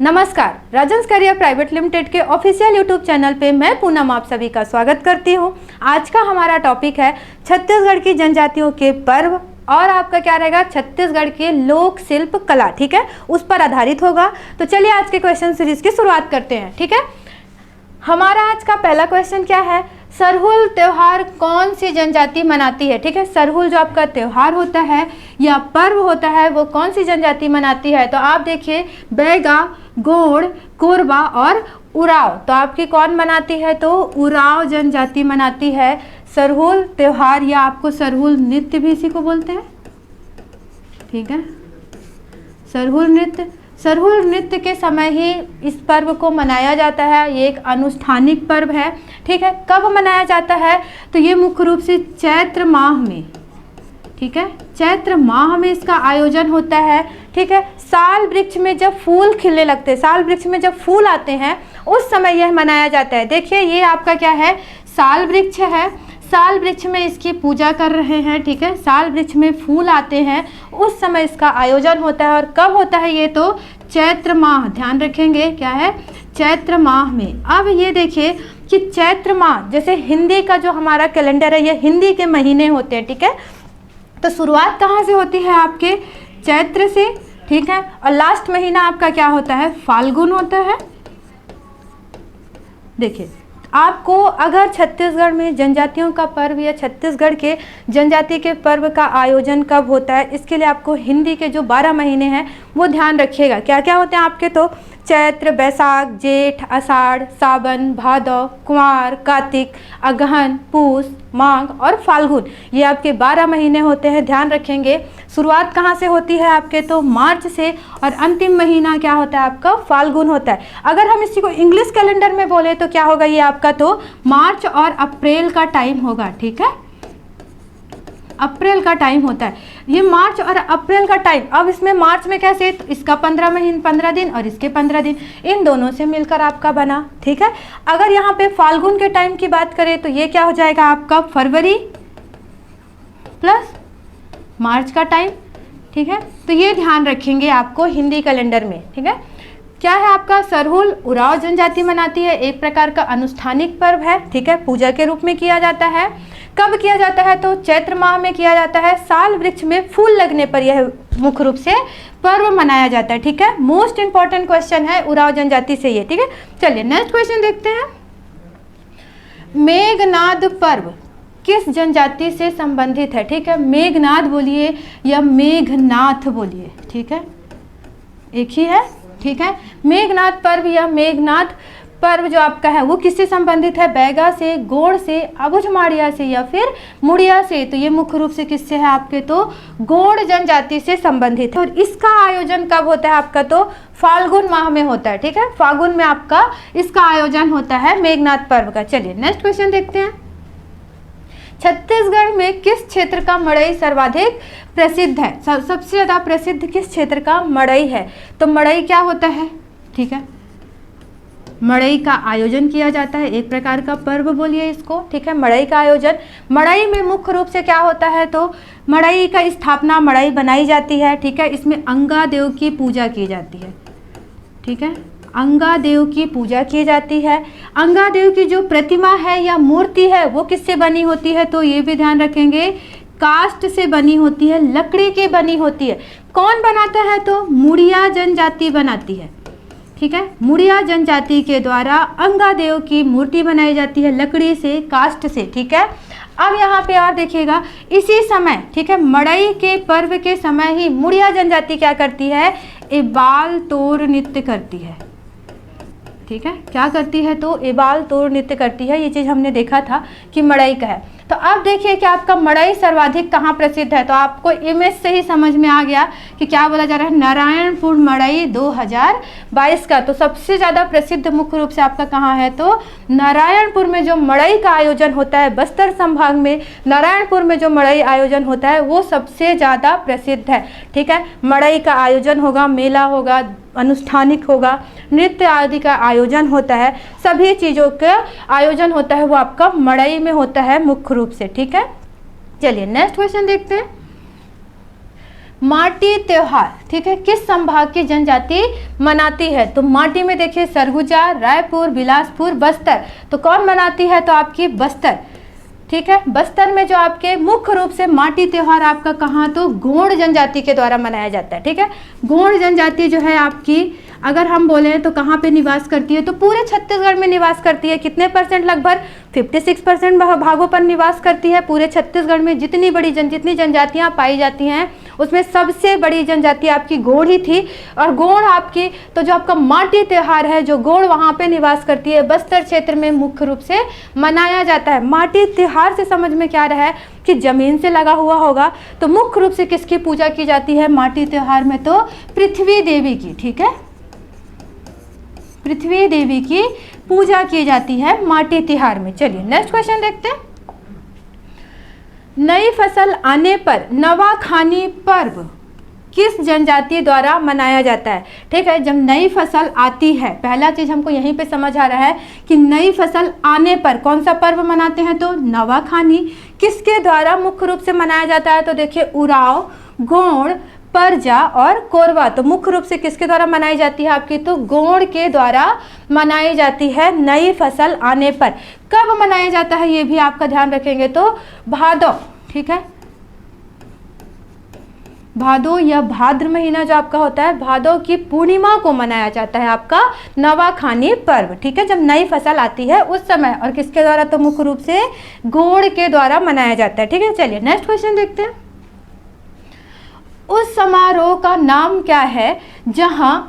नमस्कार, Rajans career private limited के official YouTube channel पे मैं पूनम आप सभी का स्वागत करती हूँ। आज का हमारा टॉपिक है छत्तीसगढ़ की जनजातियों के पर्व और आपका क्या रहेगा, छत्तीसगढ़ के लोक शिल्प कला। ठीक है, उस पर आधारित होगा। तो चलिए आज के क्वेश्चन सीरीज की शुरुआत करते हैं। ठीक है, हमारा आज का पहला क्वेश्चन क्या है, सरहुल त्योहार कौन सी जनजाति मनाती है। ठीक है, सरहुल जो आपका त्योहार होता है या पर्व होता है वो कौन सी जनजाति मनाती है। तो आप देखिए बैगा, गोंड, कोरबा और उराव, तो आपकी कौन मनाती है, तो उराव जनजाति मनाती है सरहुल त्योहार, या आपको सरहुल नृत्य भी इसी को बोलते हैं। ठीक है, सरहुल नृत्य के समय ही इस पर्व को मनाया जाता है। ये एक अनुष्ठानिक पर्व है। ठीक है, कब मनाया जाता है, तो ये मुख्य रूप से चैत्र माह में, ठीक है, चैत्र माह में इसका आयोजन होता है। ठीक है, साल वृक्ष में जब फूल खिलने लगते हैं, साल वृक्ष में जब फूल आते हैं उस समय यह मनाया जाता है। देखिए ये आपका क्या है, साल वृक्ष है, साल वृक्ष में इसकी पूजा कर रहे हैं। ठीक है, साल वृक्ष में फूल आते हैं उस समय इसका आयोजन होता है। और कब होता है ये, तो चैत्र माह, ध्यान रखेंगे क्या है, चैत्र माह में। अब ये देखिए कि चैत्र माह, जैसे हिंदी का जो हमारा कैलेंडर है ये हिंदी के महीने होते हैं। ठीक है, तो शुरुआत कहाँ से होती है, आपके चैत्र से। ठीक है, और लास्ट महीना आपका क्या होता है, फाल्गुन होता है। देखिए आपको अगर छत्तीसगढ़ में जनजातियों का पर्व या छत्तीसगढ़ के जनजाति के पर्व का आयोजन कब होता है, इसके लिए आपको हिंदी के जो 12 महीने हैं वो ध्यान रखिएगा। क्या क्या होते हैं आपके, तो चैत्र, बैसाख, जेठ, आषाढ़, सावन, भादौ, कुंवार, कार्तिक, अगहन, पूस, माघ और फाल्गुन, ये आपके 12 महीने होते हैं। ध्यान रखेंगे शुरुआत कहाँ से होती है आपके, तो मार्च से, और अंतिम महीना क्या होता है आपका, फाल्गुन होता है। अगर हम इसी को इंग्लिश कैलेंडर में बोले तो क्या होगा ये आपका, तो मार्च और अप्रैल का टाइम होगा। ठीक है, अप्रैल का टाइम होता है ये, मार्च और अप्रैल का टाइम। अब इसमें मार्च में कैसे, तो इसका 15 दिन और इसके 15 दिन, इन दोनों से मिलकर आपका बना। ठीक है, अगर यहाँ पे फाल्गुन के टाइम की बात करें तो ये क्या हो जाएगा आपका, फरवरी प्लस मार्च का टाइम। ठीक है, तो ये ध्यान रखेंगे आपको हिंदी कैलेंडर में। ठीक है, क्या है आपका, सरहुल उराव जनजाति मनाती है, एक प्रकार का अनुष्ठानिक पर्व है। ठीक है, पूजा के रूप में किया जाता है। कब किया जाता है, तो चैत्र माह में किया जाता है। साल वृक्ष में फूल लगने पर यह मुख्य रूप से पर्व मनाया जाता है। ठीक है, मोस्ट इंपॉर्टेंट क्वेश्चन है उराव जनजाति से ये। ठीक है, चलिए नेक्स्ट क्वेश्चन देखते हैं। मेघनाद पर्व किस जनजाति से संबंधित है। ठीक है, मेघनाद बोलिए या मेघनाथ बोलिए, ठीक है, एक ही है। ठीक है, मेघनाद पर्व या मेघनाथ पर्व जो आपका है वो किससे संबंधित है, बैगा से, गोंड से, अबुझमाड़िया से या फिर मुड़िया से। तो ये मुख्य रूप से किससे है आपके, तो गोंड जनजाति से संबंधित है। और इसका आयोजन कब होता है आपका, तो फाल्गुन माह में होता है। ठीक है, फाल्गुन में आपका इसका आयोजन होता है मेघनाद पर्व का। चलिए नेक्स्ट क्वेश्चन देखते हैं। छत्तीसगढ़ में किस क्षेत्र का मड़ई सर्वाधिक प्रसिद्ध है, सबसे ज़्यादा प्रसिद्ध किस क्षेत्र का मड़ई है। तो मड़ई क्या होता है, ठीक है, मड़ई का आयोजन किया जाता है, एक प्रकार का पर्व बोलिए इसको। ठीक है, मड़ई का आयोजन, मड़ई में मुख्य रूप से क्या होता है, तो मड़ई का स्थापना, मड़ई बनाई जाती है। ठीक है, इसमें अंगा देव की पूजा की जाती है। ठीक है, अंगा देव की पूजा की जाती है। अंगा देव की जो प्रतिमा है या मूर्ति है वो किससे बनी होती है, तो ये भी ध्यान रखेंगे, काष्ठ से बनी होती है, लकड़ी की बनी होती है। कौन बनाता है, तो मुड़िया जनजाति बनाती है। ठीक है, मुड़िया जनजाति के द्वारा अंगा देव की मूर्ति बनाई जाती है लकड़ी से, काष्ठ से। ठीक है, अब यहाँ पे और देखिएगा इसी समय, ठीक है, मड़ई के पर्व के समय ही मुड़िया जनजाति क्या करती है, इबाल तोड़ नृत्य करती है। ठीक है, क्या करती है, तो इबाल तोड़ नृत्य करती है। ये चीज़ हमने देखा था कि मड़ई का है। तो अब देखिए कि आपका मड़ई सर्वाधिक कहाँ प्रसिद्ध है। तो आपको इमेज से ही समझ में आ गया कि क्या बोला जा रहा है, नारायणपुर मड़ई 2022 का। तो सबसे ज़्यादा प्रसिद्ध मुख्य रूप से आपका कहाँ है, तो नारायणपुर में जो मड़ई का आयोजन होता है, बस्तर संभाग में नारायणपुर में जो मड़ई आयोजन होता है वो सबसे ज़्यादा प्रसिद्ध है। ठीक है, मड़ई का आयोजन होगा, मेला होगा, अनुष्ठानिक होगा, नृत्य आदि का आयोजन होता है, सभी चीज़ों का आयोजन होता है वो आपका मड़ई में होता है मुख्य रूप से। ठीक है, चलिए नेक्स्ट क्वेश्चन देखते हैं। माटी त्योहार, ठीक है, किस संभाग की जनजाति मनाती है? तो माटी में देखिए सरगुजा, रायपुर, बिलासपुर, बस्तर। तो कौन मनाती है? तो आपकी बस्तर, ठीक है। बस्तर में जो आपके मुख्य रूप से माटी त्योहार आपका कहाँ? तो गोंड जनजाति के द्वारा मनाया जाता है, ठीक है। गोंड जनजाति जो है आपकी, अगर हम बोलें तो कहाँ पे निवास करती है? तो पूरे छत्तीसगढ़ में निवास करती है। कितने परसेंट? लगभग 56% भागों पर निवास करती है। पूरे छत्तीसगढ़ में जितनी जनजातियाँ पाई जाती हैं उसमें सबसे बड़ी जनजाति आपकी गोंड ही थी। और गोंड आपकी, तो जो आपका माटी त्योहार है जो गोंड वहाँ पे निवास करती है, बस्तर क्षेत्र में मुख्य रूप से मनाया जाता है। माटी त्योहार से समझ में क्या रहा है कि जमीन से लगा हुआ होगा। तो मुख्य रूप से किसकी पूजा की जाती है माटी त्योहार में? तो पृथ्वी देवी की, ठीक है, पृथ्वी देवी की पूजा की जाती है माटी त्योहार में। चलिए नेक्स्ट क्वेश्चन देखते हैं। नई फसल आने पर नवाखानी पर्व किस जनजाति द्वारा मनाया जाता है? ठीक है, जब नई फसल आती है, पहला चीज हमको यहीं पे समझ आ रहा है कि नई फसल आने पर कौन सा पर्व मनाते हैं? तो नवाखानी। किसके द्वारा मुख्य रूप से मनाया जाता है? तो देखिए उराव, गोंड, परजा और कोरवा। तो मुख्य रूप से किसके द्वारा मनाई जाती है आपकी? तो गोंड के द्वारा मनाई जाती है नई फसल आने पर। कब मनाया जाता है ये भी आपका ध्यान रखेंगे, तो भादो, ठीक है, भादो या भाद्र महीना जो आपका होता है, भादो की पूर्णिमा को मनाया जाता है आपका नवाखानी पर्व, ठीक है, जब नई फसल आती है उस समय। और किसके द्वारा? तो मुख्य रूप से गोंड के द्वारा मनाया जाता है, ठीक है। चलिए नेक्स्ट क्वेश्चन देखते हैं। उस समारोह का नाम क्या है जहां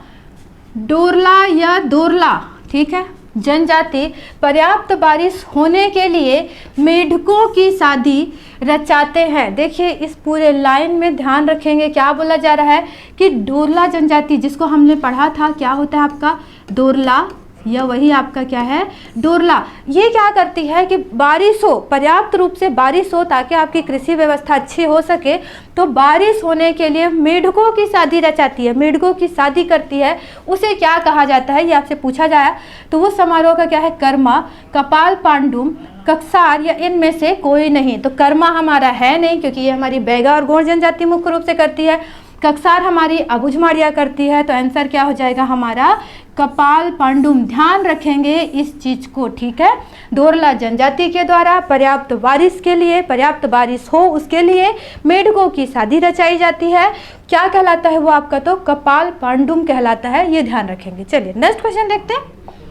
डोरला या दोरला, ठीक है, जनजाति पर्याप्त बारिश होने के लिए मेढकों की शादी रचाते हैं? देखिए इस पूरे लाइन में ध्यान रखेंगे क्या बोला जा रहा है कि डोरला जनजाति, जिसको हमने पढ़ा था, क्या होता है आपका? दोरला, या वही आपका क्या है? डोरला। ये क्या करती है कि बारिश हो, पर्याप्त रूप से बारिश हो ताकि आपकी कृषि व्यवस्था अच्छी हो सके, तो बारिश होने के लिए मेढकों की शादी रचाती है, मेढकों की शादी करती है। उसे क्या कहा जाता है? ये आपसे पूछा जाए तो वो समारोह का क्या है? कर्मा, कपाल पांडुम, कक्सार या इनमें से कोई नहीं। तो कर्मा हमारा है नहीं क्योंकि ये हमारी बैगा और गोंड जनजाति मुख्य रूप से करती है। कक्सार हमारी अबुझमाड़िया करती है। तो आंसर क्या हो जाएगा हमारा? कपाल पांडुम। ध्यान रखेंगे इस चीज को, ठीक है। दोरला जनजाति के द्वारा पर्याप्त बारिश के लिए, पर्याप्त बारिश हो उसके लिए मेढकों की शादी रचाई जाती है। क्या कहलाता है वो आपका? तो कपाल पांडुम कहलाता है, ये ध्यान रखेंगे। चलिए नेक्स्ट क्वेश्चन देखते हैं।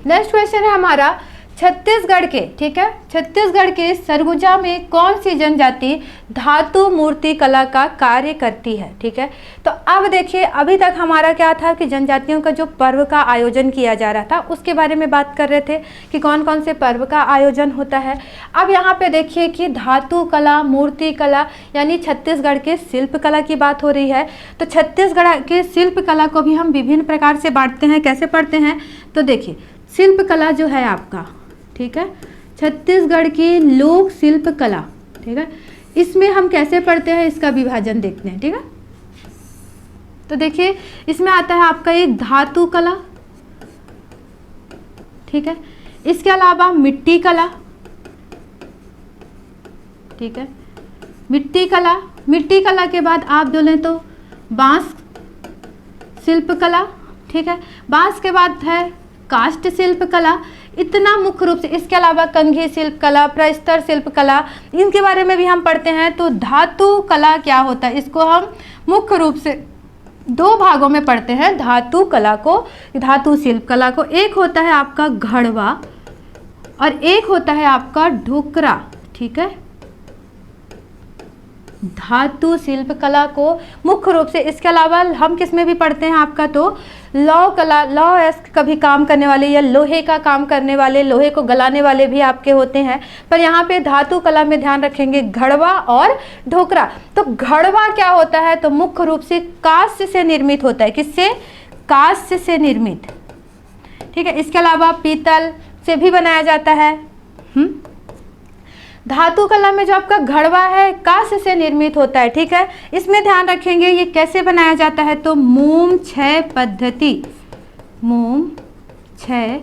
नेक्स्ट क्वेश्चन है हमारा छत्तीसगढ़ के, ठीक है, छत्तीसगढ़ के सरगुजा में कौन सी जनजाति धातु मूर्ति कला का कार्य करती है? ठीक है, तो अब देखिए अभी तक हमारा क्या था कि जनजातियों का जो पर्व का आयोजन किया जा रहा था उसके बारे में बात कर रहे थे कि कौन कौन से पर्व का आयोजन होता है। अब यहाँ पे देखिए कि धातु कला, मूर्ति कला, यानी छत्तीसगढ़ के शिल्प कला की बात हो रही है। तो छत्तीसगढ़ के शिल्प कला को भी हम विभिन्न प्रकार से बांटते हैं। कैसे पढ़ते हैं? तो देखिए शिल्प कला जो है आपका, ठीक है, छत्तीसगढ़ की लोक शिल्प कला, ठीक है, इसमें हम कैसे पढ़ते हैं इसका विभाजन देखते हैं, ठीक है। तो देखिए इसमें आता है आपका एक धातु कला, ठीक है, इसके अलावा मिट्टी कला, ठीक है, मिट्टी कला, मिट्टी कला के बाद आप बोलें तो बांस शिल्प कला, ठीक है, बांस के बाद है काष्ठ शिल्प कला, इतना मुख्य रूप से। इसके अलावा कंघी शिल्प कला, प्रस्तर शिल्प कला, इनके बारे में भी हम पढ़ते हैं। तो धातु कला क्या होता है, इसको हम मुख्य रूप से दो भागों में पढ़ते हैं धातु कला को, धातु शिल्प कला को। एक होता है आपका घड़वा और एक होता है आपका ढोकरा, ठीक है, धातु शिल्प कला को मुख्य रूप से। इसके अलावा हम किस में भी पढ़ते हैं आपका? तो लौ कला, लौ एस्क का भी काम करने वाले या लोहे का काम करने वाले, लोहे को गलाने वाले भी आपके होते हैं। पर यहाँ पे धातु कला में ध्यान रखेंगे घड़वा और ढोकरा। तो घड़वा क्या होता है? तो मुख्य रूप से कांस्य से निर्मित होता है। किससे? कांस्य से निर्मित, ठीक है। इसके अलावा पीतल से भी बनाया जाता है। धातु कला में जो आपका घड़वा है कांस्य से निर्मित होता है, ठीक है। इसमें ध्यान रखेंगे ये कैसे बनाया जाता है? तो मोम क्षय पद्धति, मोम क्षय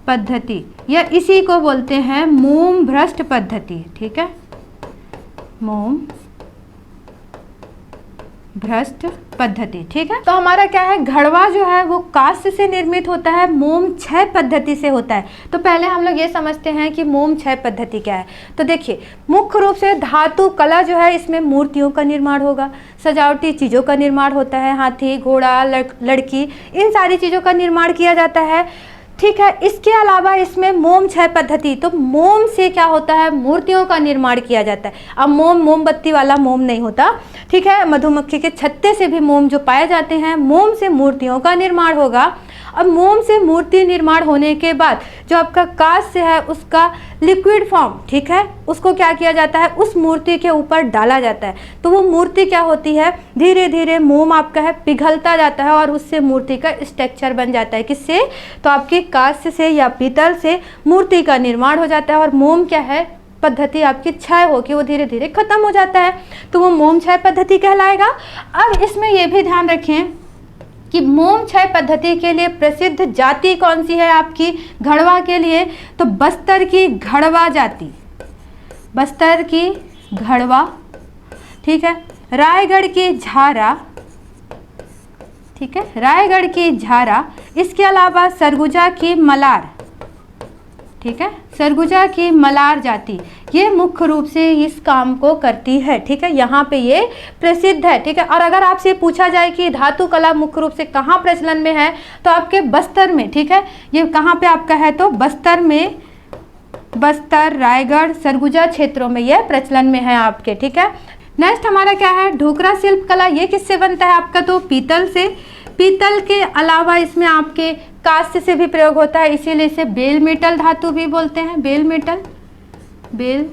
पद्धति, या इसी को बोलते हैं मोम भ्रष्ट पद्धति, ठीक है, मोम भ्रष्ट पद्धति। ठीक है, तो हमारा क्या है, घड़वा जो है वो काष्ठ से निर्मित होता है, मोम क्षय पद्धति से होता है। तो पहले हम लोग ये समझते हैं कि मोम क्षय पद्धति क्या है। तो देखिए, मुख्य रूप से धातु कला जो है इसमें मूर्तियों का निर्माण होगा, सजावटी चीज़ों का निर्माण होता है, हाथी घोड़ा लड़की इन सारी चीज़ों का निर्माण किया जाता है। ठीक है, इसके अलावा इसमें मोम क्षय पद्धति, तो मोम से क्या होता है, मूर्तियों का निर्माण किया जाता है। अब मोमबत्ती वाला मोम नहीं होता, ठीक है, मधुमक्खी के छत्ते से भी मोम जो पाए जाते हैं, मोम से मूर्तियों का निर्माण होगा। अब मोम से मूर्ति निर्माण होने के बाद जो आपका काष्ठ है उसका लिक्विड फॉर्म, ठीक है, उसको क्या किया जाता है, उस मूर्ति के ऊपर डाला जाता है। तो वो मूर्ति क्या होती है, धीरे धीरे मोम आपका है पिघलता जाता है और उससे मूर्ति का स्ट्रक्चर बन जाता है। किससे, तो आपकी काष्ठ से या पीतल से मूर्ति का निर्माण हो जाता है और मोम क्या है, पद्धति आपकी क्षय होकर वो धीरे धीरे खत्म हो जाता है, तो वो मोम क्षय पद्धति कहलाएगा। अब इसमें यह भी ध्यान रखें कि मोम क्षय पद्धति के लिए प्रसिद्ध जाति कौन सी है आपकी घड़वा के लिए, तो बस्तर की घड़वा जाति, बस्तर की घड़वा, ठीक है, रायगढ़ की झारा, ठीक है, रायगढ़ की झारा, इसके अलावा सरगुजा की मलार, ठीक है, सरगुजा की मलार जाति, ये मुख्य रूप से इस काम को करती है। ठीक है, यहाँ पे ये प्रसिद्ध है। ठीक है, और अगर आपसे पूछा जाए कि धातु कला मुख्य रूप से कहाँ प्रचलन में है, तो आपके बस्तर में, ठीक है, ये कहाँ पे आपका है, तो बस्तर में, बस्तर रायगढ़ सरगुजा क्षेत्रों में यह प्रचलन में है आपके। ठीक है, नेक्स्ट हमारा क्या है, ढोकरा शिल्प कला, ये किससे बनता है आपका, तो पीतल से। पीतल के अलावा इसमें आपके काष्ठ से भी प्रयोग होता है, इसीलिए इसे बेल मेटल धातु भी बोलते हैं, bell metal, bell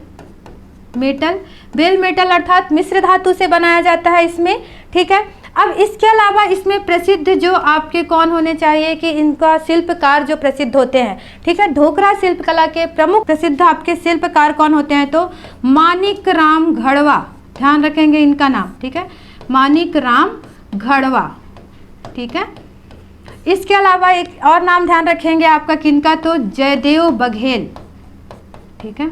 metal, bell metal अर्थात मिश्र धातु से बनाया जाता है इसमें। ठीक है, अब इसके अलावा इसमें प्रसिद्ध जो आपके कौन होने चाहिए कि इनका शिल्पकार जो प्रसिद्ध होते हैं। ठीक है, ढोकरा शिल्प कला के प्रमुख प्रसिद्ध आपके शिल्पकार कौन होते हैं, तो मानिक राम घड़वा, ध्यान रखेंगे इनका नाम। ठीक है, मानिक राम घड़वा। ठीक है, इसके अलावा एक और नाम ध्यान रखेंगे आपका किनका, तो जयदेव बघेल। ठीक है,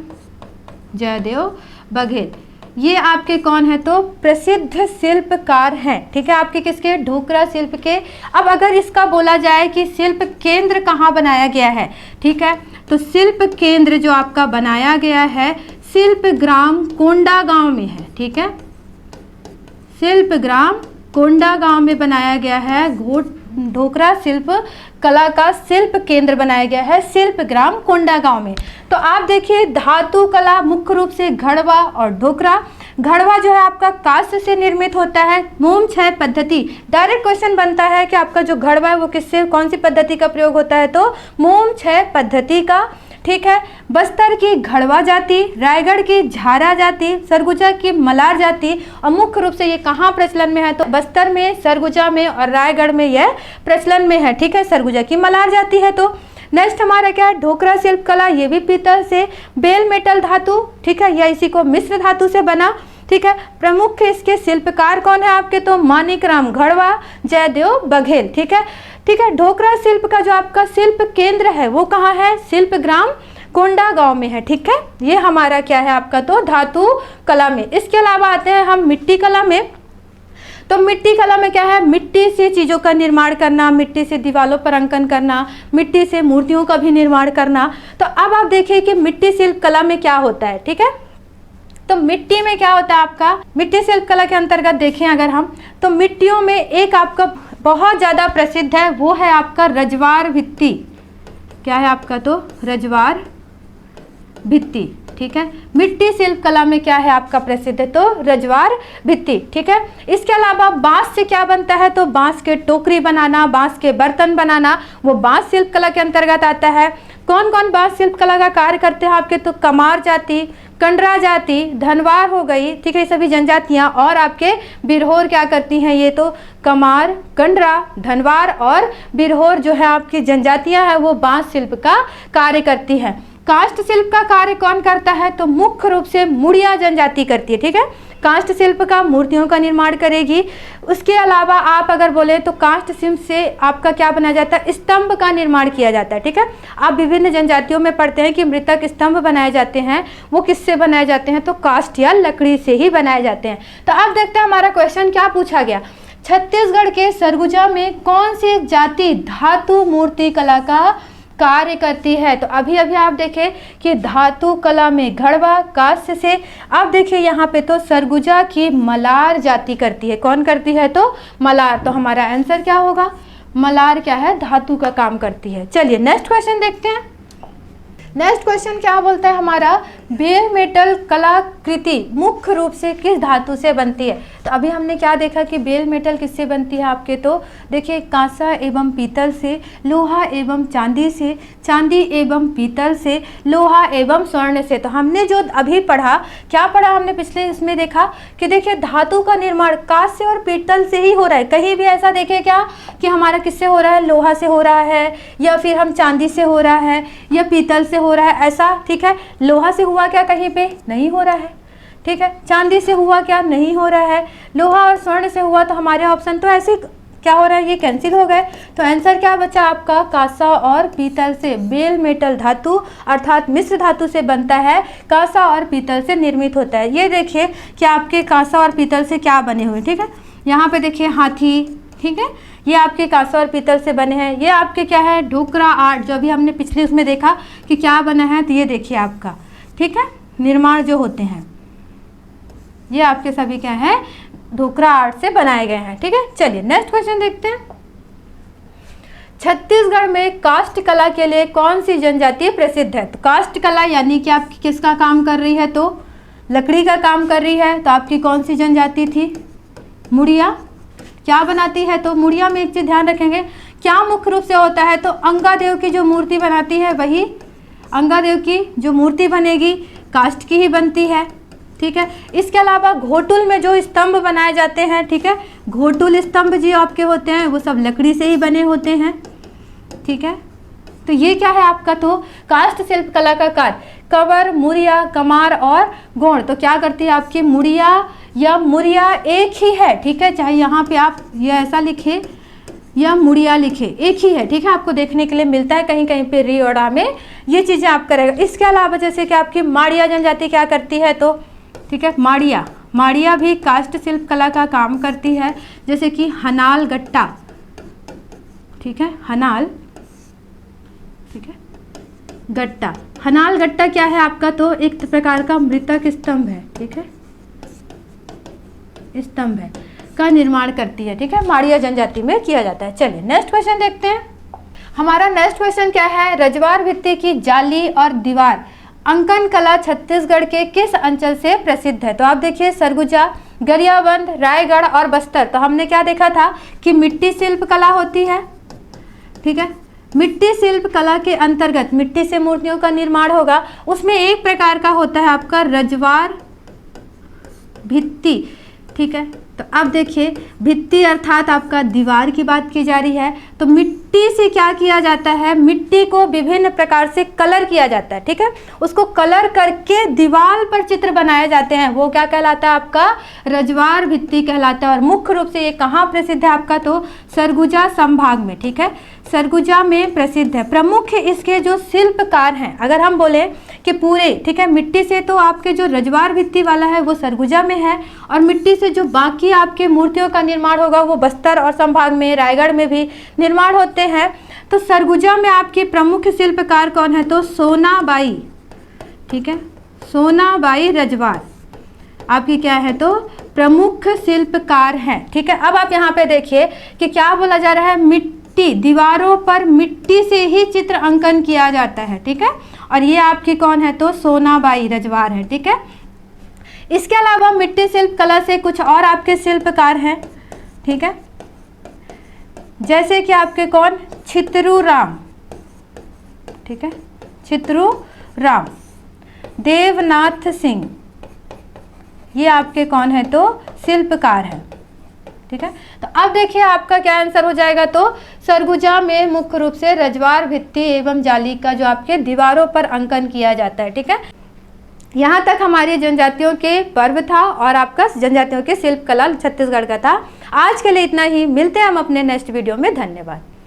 जयदेव बघेल, ये आपके कौन है, तो प्रसिद्ध शिल्पकार हैं। ठीक है, आपके किसके, ढोकरा शिल्प के। अब अगर इसका बोला जाए कि शिल्प केंद्र कहाँ बनाया गया है, ठीक है, तो शिल्प केंद्र जो आपका बनाया गया है शिल्प ग्राम कोंडागांव में है। ठीक है, शिल्प ग्राम कोंडागांव में बनाया गया है, ढोकरा शिल्प कला का शिल्प केंद्र बनाया गया है शिल्प ग्राम कोंडागांव में। तो आप देखिए, धातु कला मुख्य रूप से घड़वा और ढोकरा। घड़वा जो है आपका काष्ठ से निर्मित होता है, मोम क्षय पद्धति, डायरेक्ट क्वेश्चन बनता है कि आपका जो घड़वा है वो किससे, कौन सी पद्धति का प्रयोग होता है, तो मोम क्षय पद्धति का। ठीक है, बस्तर की घड़वा जाति, रायगढ़ की झारा जाति, सरगुजा की मलार जाति, और मुख्य रूप से ये कहाँ प्रचलन में है, तो बस्तर में, सरगुजा में और रायगढ़ में यह प्रचलन में है। ठीक है, सरगुजा की मलार जाति है। तो नेक्स्ट हमारा क्या है, ढोकरा शिल्प कला, ये भी पीतल से, बेल मेटल धातु, ठीक है, या इसी को मिश्र धातु से बना। ठीक है, प्रमुख इसके शिल्पकार कौन है आपके, तो मानिक राम घड़वा, जयदेव बघेल। ठीक है, ठीक है, ढोकरा शिल्प का जो आपका शिल्प केंद्र है वो कहाँ है, शिल्प ग्राम कोंडागांव में है। ठीक है, ये हमारा क्या है आपका, तो धातु कला में। इसके अलावा आते हैं हम मिट्टी कला में। तो मिट्टी कला में क्या है, मिट्टी से चीज़ों का निर्माण करना, मिट्टी से दीवारों पर अंकन करना, मिट्टी से मूर्तियों का भी निर्माण करना। तो अब आप देखिए कि मिट्टी शिल्प कला में क्या होता है। ठीक है, तो मिट्टी में क्या होता है आपका, मिट्टी शिल्प कला के अंतर्गत देखें अगर हम, तो मिट्टियों में एक आपका बहुत ज़्यादा प्रसिद्ध है, वो है आपका रजवार भित्ति। क्या है आपका, तो रजवार भित्ति। ठीक है, मिट्टी शिल्प कला में क्या है आपका प्रसिद्ध है, तो रजवार भित्ति। ठीक है, इसके अलावा बांस से क्या बनता है, तो बांस के टोकरी बनाना, बांस के बर्तन बनाना, वो बांस शिल्प कला के अंतर्गत आता है। कौन कौन बांस शिल्प कला का कार्य करते हैं आपके, तो कमार जाति, कंडरा जाति, धनवार हो गई। ठीक है, सभी जनजातियां, और आपके बिरहोर क्या करती हैं, ये तो कमार, कंडरा, धनवार और बिरहोर जो है आपकी जनजातियां हैं वो बांस शिल्प का कार्य करती हैं। काष्ठ शिल्प का कार्य कौन करता है? तो मुख्य रूप से मुड़िया जनजाति करती है, ठीक है। काष्ठ शिल्प का मूर्तियों का निर्माण करेगी। उसके अलावा आप अगर बोले तो काष्ठ शिल्प से आपका क्या बनाया जाता है? स्तंभ का निर्माण किया जाता है, ठीक है। आप विभिन्न जनजातियों में पढ़ते हैं कि मृतक स्तंभ बनाए जाते हैं, वो किससे बनाए जाते हैं? तो काष्ठ या लकड़ी से ही बनाए जाते हैं। तो अब देखते हैं हमारा क्वेश्चन क्या पूछा गया। छत्तीसगढ़ के सरगुजा में कौन सी जाति धातु मूर्ति कला का कार्य करती है? तो अभी अभी आप देखें कि धातु कला में घड़वा कांस्य से। आप देखिए यहाँ पे तो सरगुजा की मलार जाति करती है। कौन करती है? तो मलार। तो हमारा आंसर क्या होगा? मलार क्या है? धातु का काम करती है। चलिए नेक्स्ट क्वेश्चन देखते हैं। नेक्स्ट क्वेश्चन क्या बोलता है हमारा? बेल मेटल कलाकृति मुख्य रूप से किस धातु से बनती है? तो अभी हमने क्या देखा कि बेल मेटल किससे बनती है आपके? तो देखिए कांसा एवं पीतल से, लोहा एवं चांदी से, चांदी एवं पीतल से, लोहा एवं स्वर्ण से। तो हमने जो अभी पढ़ा, क्या पढ़ा हमने पिछले इसमें देखा कि देखिए धातु का निर्माण कांस्य और पीतल से ही हो रहा है। कहीं भी ऐसा देखे क्या कि हमारा किससे हो रहा है? लोहा से हो रहा है, या फिर हम चांदी से हो रहा है, या पीतल से हो रहा है, ऐसा, ठीक है। लोहा से हुआ क्या? कहीं पे नहीं हो रहा है, ठीक है। चांदी से हुआ क्या? नहीं हो रहा है। लोहा और स्वर्ण से हुआ, तो हमारे ऑप्शन तो ऐसे क्या हो रहा है? ये कैंसिल हो गए। तो आंसर क्या बचा आपका? कांसा और पीतल से। बेल मेटल धातु अर्थात मिश्र धातु से बनता है, कांसा और पीतल से निर्मित होता है। ये देखिए कि आपके कांसा और पीतल से क्या बने हुए, ठीक है। यहाँ पे देखिए हाथी, ठीक है, ये आपके कांसा और पीतल से बने हैं। ये आपके क्या है? ढोकरा आर्ट, जो अभी हमने पिछले उसमें देखा कि क्या बना है। तो ये देखिए आपका, ठीक है, निर्माण जो होते हैं ये आपके सभी क्या है? ढोकरा आर्ट से बनाए गए हैं, ठीक है। चलिए नेक्स्ट क्वेश्चन देखते हैं। छत्तीसगढ़ में काष्ठ कला के लिए कौन सी जनजाति प्रसिद्ध है? तो काष्ठ कला यानी कि आपकी किसका काम कर रही है? तो लकड़ी का काम कर रही है। तो आपकी कौन सी जनजाति थी? मुड़िया। क्या बनाती है? तो मुड़िया में एक चीज ध्यान रखेंगे, क्या मुख्य रूप से होता है? तो अंगादेव की जो मूर्ति बनाती है, वही अंगादेव की जो मूर्ति बनेगी काष्ठ की ही बनती है, ठीक है। इसके अलावा घोटुल में जो स्तंभ बनाए जाते हैं, ठीक है, घोटुल स्तंभ जो आपके होते हैं वो सब लकड़ी से ही बने होते हैं, ठीक है। तो ये क्या है आपका? तो काष्ठ शिल्प कला का कार्य कवर, मुड़िया, कमार और गोण। तो क्या करती है आपकी? मुड़िया या मुरिया एक ही है, ठीक है। चाहे यहाँ पे आप ये ऐसा लिखे या मुड़िया लिखे, एक ही है, ठीक है। आपको देखने के लिए मिलता है कहीं कहीं पे री और आ में, ये चीज़ें आप करेगा। इसके अलावा जैसे कि आपकी माड़िया जनजाति क्या करती है? तो ठीक है, माड़िया भी काष्ठ शिल्प कला का काम करती है। जैसे कि हनाल गट्टा, ठीक है, हनाल, ठीक है, गट्टा। हनाल गट्टा क्या है आपका? तो एक प्रकार का मृतक स्तंभ है, ठीक है, स्तंभ है का निर्माण करती है, ठीक है। माड़िया जनजाति में किया जाता है। चलिए नेक्स्ट क्वेश्चन देखते हैं। हमारा नेक्स्ट क्वेश्चन क्या है? रजवार भित्ति की जाली और दीवार अंकन कला छत्तीसगढ़ के किस अंचल से प्रसिद्ध है? तो आप देखिए सरगुजा, गरियाबंद, रायगढ़ और बस्तर। तो हमने क्या देखा था कि मिट्टी शिल्प कला होती है, ठीक है। मिट्टी शिल्प कला के अंतर्गत मिट्टी से मूर्तियों का निर्माण होगा। उसमें एक प्रकार का होता है आपका रजवार भित्ति, ठीक है। तो अब देखिए भित्ति अर्थात आपका दीवार की बात की जा रही है। तो मिट्टी से क्या किया जाता है? मिट्टी को विभिन्न प्रकार से कलर किया जाता है, ठीक है। उसको कलर करके दीवार पर चित्र बनाए जाते हैं, वो क्या कहलाता है? आपका रजवार भित्ति कहलाता है। और मुख्य रूप से ये कहाँ प्रसिद्ध है आपका? तो सरगुजा संभाग में, ठीक है, सरगुजा में प्रसिद्ध है। प्रमुख इसके जो शिल्पकार हैं, अगर हम बोले कि पूरे, ठीक है, मिट्टी से तो आपके जो रजवार भित्ति वाला है वो सरगुजा में है, और मिट्टी से जो बाकी आपके मूर्तियों का निर्माण होगा वो बस्तर और संभाग में, रायगढ़ में भी निर्माण होते हैं। तो सरगुजा में आपके प्रमुख शिल्पकार कौन है? तो सोनाबाई, ठीक है, सोनाबाई रजवार आपकी क्या है? तो प्रमुख शिल्पकार है, ठीक है। अब आप यहाँ पे देखिए कि क्या बोला जा रहा है? मिट्टी, दीवारों पर मिट्टी से ही चित्र अंकन किया जाता है, ठीक है। और ये आपकी कौन है? तो सोनाबाई रजवार है, ठीक है। इसके अलावा मिट्टी शिल्प कला से कुछ और आपके शिल्पकार हैं, ठीक है, जैसे कि आपके कौन? छितरू राम, ठीक है, छितरू राम, देवनाथ सिंह, ये आपके कौन है? तो शिल्पकार है, ठीक है। तो अब देखिए आपका क्या आंसर हो जाएगा, तो सरगुजा में मुख्य रूप से रजवाड़ भित्ति एवं जाली का जो आपके दीवारों पर अंकन किया जाता है। ठीक है, यहाँ तक हमारी जनजातियों के पर्व था और आपका जनजातियों के शिल्प कला छत्तीसगढ़ का था। आज के लिए इतना ही, मिलते हैं हम अपने नेक्स्ट वीडियो में। धन्यवाद।